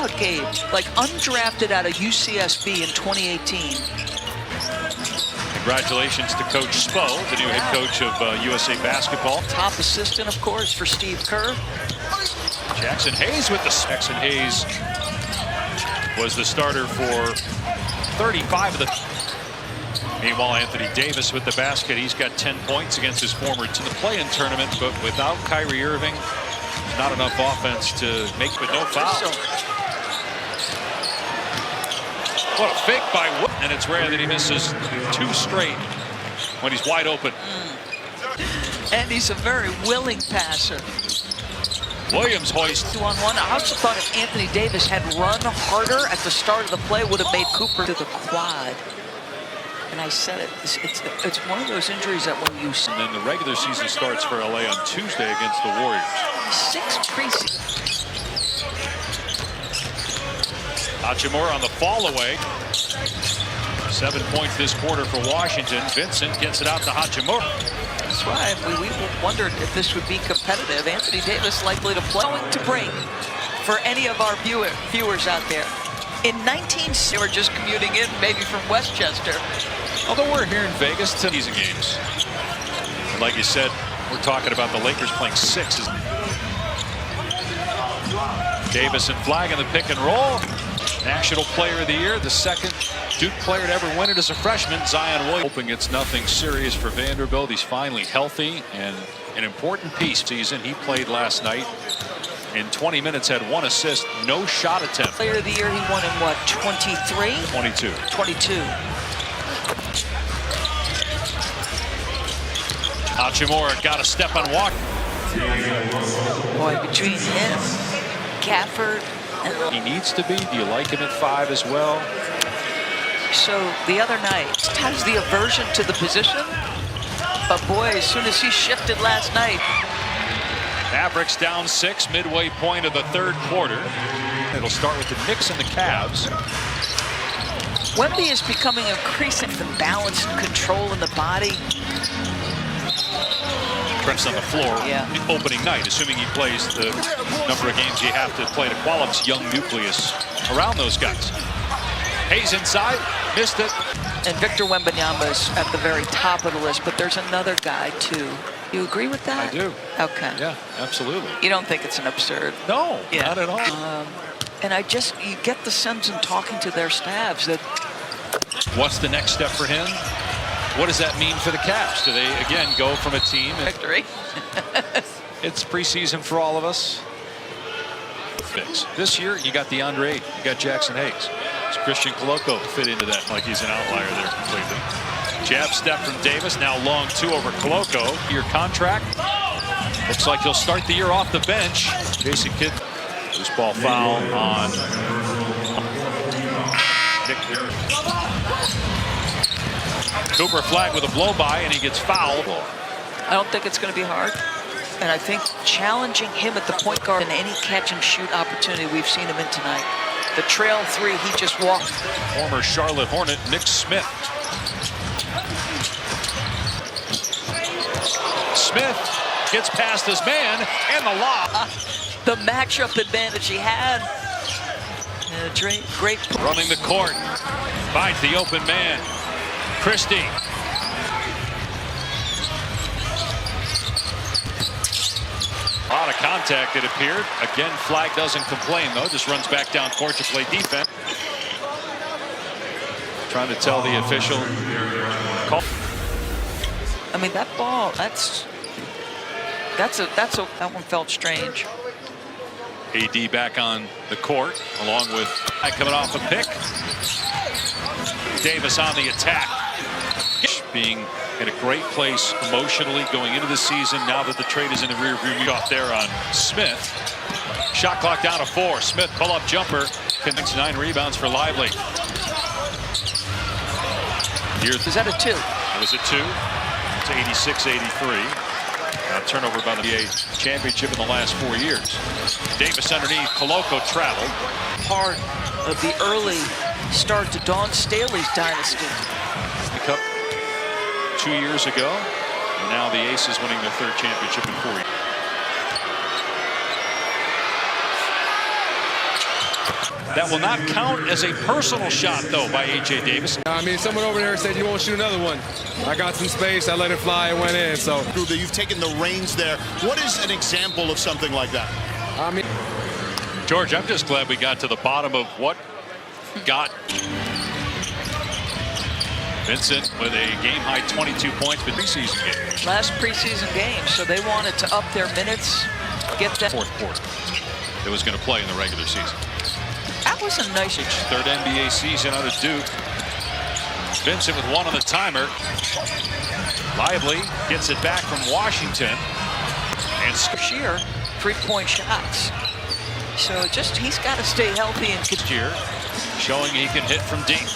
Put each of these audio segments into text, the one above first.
out, Gabe. Like undrafted out of UCSB in 2018. Congratulations to Coach Spo, the new head coach of USA Basketball. Top assistant, of course, for Steve Kerr. Jackson Hayes with the Jackson Hayes was the starter for 35 of the. Meanwhile, Anthony Davis with the basket. He's got 10 points against his former team in the play-in tournament, but without Kyrie Irving, not enough offense to make, but no foul. What a fake by Wood, and it's rare that he misses 2 straight when he's wide open. And he's a very willing passer. Williams hoist. 2-on-1. I also thought if Anthony Davis had run harder at the start of the play, would have made Cooper to the quad. And I said it, it's one of those injuries that when you... And then the regular season starts for LA on Tuesday against the Warriors. 6 preseason. Hachimura on the fall away. 7 points this quarter for Washington. Vincent gets it out to Hachimura. That's why we wondered if this would be competitive. Anthony Davis likely to play. Going to bring for any of our viewers out there. In 19, they were just commuting in, maybe from Westchester. Although we're here in Vegas, season games. And like you said, we're talking about the Lakers playing 6. Davis and Flag in the pick and roll. National Player of the Year, the second Duke player to ever win it as a freshman. Zion Williams. Hoping it's nothing serious for Vanderbilt. He's finally healthy and an important piece. Season he played last night. In 20 minutes, had 1 assist, no shot attempt. Player of the Year, he won in what, 23? 22. 22. Hachimura got a step on Walker. Boy, between him, Gafford, and... He needs to be. Do you like him at 5 as well? So the other night, has the aversion to the position. But boy, as soon as he shifted last night. Mavericks down 6, midway point of the 3rd quarter. It'll start with the Knicks and the Cavs. Wemby is becoming increasingly the balance and control in the body. Trent's on the floor yeah. The opening night, assuming he plays the number of games you have to play to qualify. Young nucleus around those guys. Hayes inside, missed it. And Victor Wembanyama is at the very top of the list, but there's another guy too. You agree with that? I do. Okay. Yeah, absolutely. You don't think it's an absurd? No, not at all. And you get the sense in talking to their staffs that... What's the next step for him? What does that mean for the Cavs? Do they, again, go from a team... Victory. It's preseason for all of us. This year, you got DeAndre, you got Jackson Hayes. Does Christian Coloco fit into that like he's an outlier there completely? Jab step from Davis, now long 2 over Coloco. Your contract. Looks like he'll start the year off the bench. Jason Kidd. Loose ball foul on Nick. Cooper Flag with a blow by, and he gets fouled. I don't think it's going to be hard. And I think challenging him at the point guard in any catch and shoot opportunity we've seen him in tonight. The trail 3, he just walked. Former Charlotte Hornet, Nick Smith. Smith gets past his man, and the lob. The matchup advantage he had. Great. Running the court. Finds the open man. Christie. A lot of contact, it appeared. Again, Flag doesn't complain, though. Just runs back down court to play defense. Trying to tell the official. I mean, that ball, that one felt strange. AD back on the court, along with coming off a pick. Davis on the attack. Being in a great place emotionally going into the season. Now that the trade is in the rear view, off there on Smith. Shot clock down to 4. Smith pull-up jumper. Connects 9 rebounds for Lively. Is that a 2? It was a 2. It's 86-83. Turnover by the NBA championship in the last 4 years. Davis underneath. Coloco traveled. Part of the early start to Dawn Staley's dynasty. The Cup 2 years ago. And now the Aces winning their 3rd championship in 4 years. That will not count as a personal shot, though, by A.J. Davis. I mean, someone over there said you won't shoot another one. I got some space. I let it fly and went in. So you've taken the reins there. What is an example of something like that? I mean, George, I'm just glad we got to the bottom of what got Vincent with a game-high 22 points for preseason game. Last preseason game, so they wanted to up their minutes, get that. Fourth quarter that was going to play in the regular season. That was a nice. Third NBA season out of Duke. Vincent with one on the timer. Lively gets it back from Washington. And sheer three-point shots. So just he's got to stay healthy and this year, showing he can hit from deep.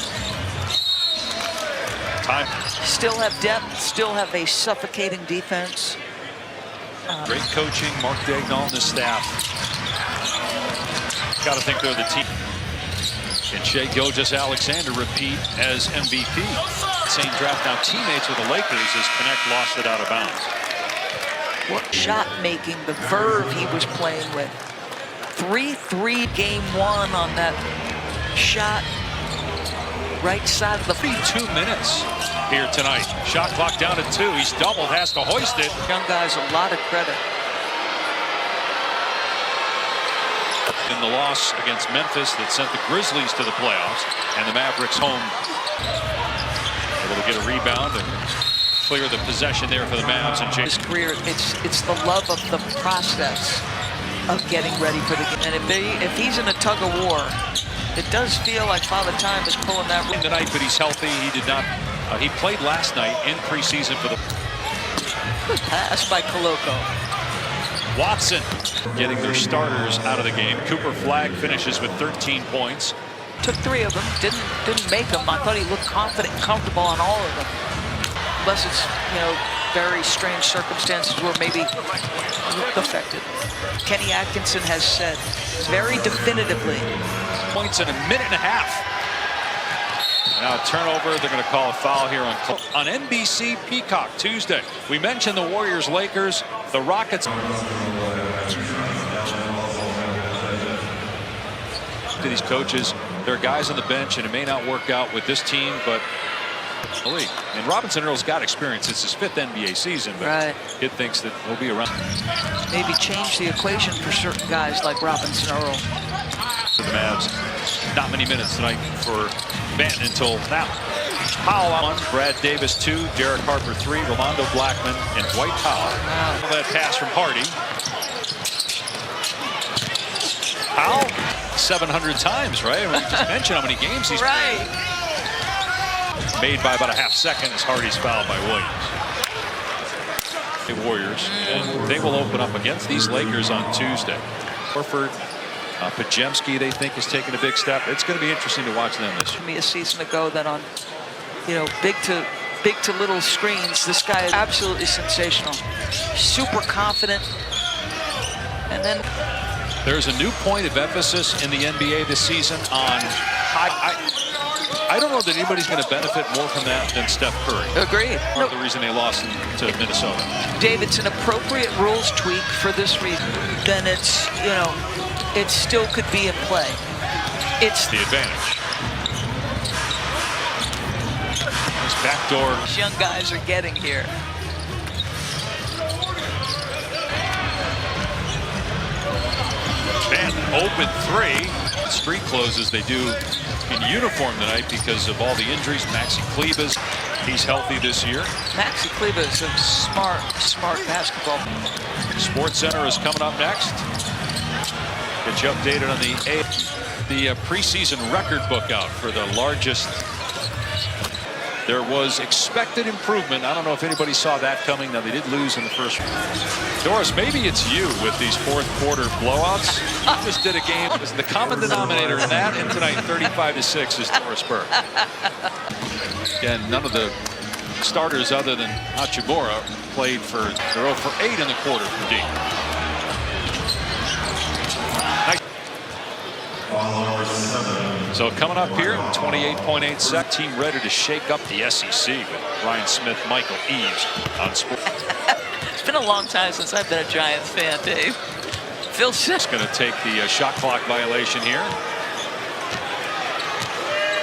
Time. Still have depth, still have a suffocating defense. Great coaching, Mark Daigneault and his staff. Got to think they're the team. And Shai Gilgeous-Alexander repeat as MVP. Same draft, now teammates with the Lakers as Connect lost it out of bounds. What shot making, the verve he was playing with. 3-3 game one on that shot. Right side of the 2 minutes here tonight. Shot clock down to 2. He's doubled, has to hoist it. Young guys a lot of credit. In the loss against Memphis that sent the Grizzlies to the playoffs, and the Mavericks home. Able to get a rebound and clear the possession there for the Mavs. And His career, it's the love of the process of getting ready for the game. And if he's in a tug of war, it does feel like Father Time is pulling that ring tonight, but he's healthy. He did not. He played last night in preseason for the. Good pass by Koloko. Watson getting their starters out of the game. Cooper Flagg finishes with 13 points. Took 3 of them, didn't make them. I thought he looked confident and comfortable on all of them. Unless it's, very strange circumstances where maybe affected. Kenny Atkinson has said very definitively. Points in a minute and a half. Now a turnover. They're going to call a foul here on NBC Peacock Tuesday. We mentioned the Warriors, Lakers, the Rockets. To these coaches, there are guys on the bench, and it may not work out with this team, but and Robinson Earl's got experience. It's his 5th NBA season, but right. Kid thinks that he'll be around. Maybe change the equation for certain guys like Robinson Earl. The Mavs, not many minutes tonight for Benton until now. Powell on 1, Brad Davis 2, Derek Harper 3, Rolando Blackman, and Dwight Powell. Wow. That pass from Hardy. Powell, 700 times, right? We just mentioned how many games he's right. played. Made by about a half second as Hardy's fouled by Williams. The Warriors, and they will open up against these Lakers on Tuesday. Horford, Pajemski, they think, is taking a big step. It's going to be interesting to watch them this year. Me a season ago that on, big to little screens, this guy is absolutely sensational. Super confident. And then there's a new point of emphasis in the NBA this season on high. I don't know that anybody's going to benefit more from that than Steph Curry. Agreed. Part of the reason they lost to Minnesota. Dave, it's an appropriate rules tweak for this reason. Then it's, it still could be in play. It's the advantage. This backdoor. These young guys are getting here. Benton open 3. Street closes. They do in uniform tonight because of all the injuries. Maxi Klebas, he's healthy this year. Maxi Klebas is smart basketball. Sports Center is coming up next. Get you updated on the preseason record book out for the largest. There was expected improvement. I don't know if anybody saw that coming. Now, they did lose in the first round. Doris, maybe it's you with these fourth quarter blowouts. Just did a game. It was the common denominator in that, and tonight 35-6 is Doris Burke. Again, none of the starters other than Hachimura played for. They're 0 for 8 in the quarter for D. So coming up here in 28.8 seconds, team ready to shake up the SEC with Ryan Smith, Michael Eaves on sports. It's been a long time since I've been a Giants fan, Dave. Phil Simms going to take the shot clock violation here.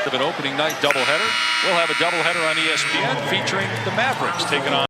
of an opening night doubleheader. We'll have a doubleheader on ESPN featuring the Mavericks taking on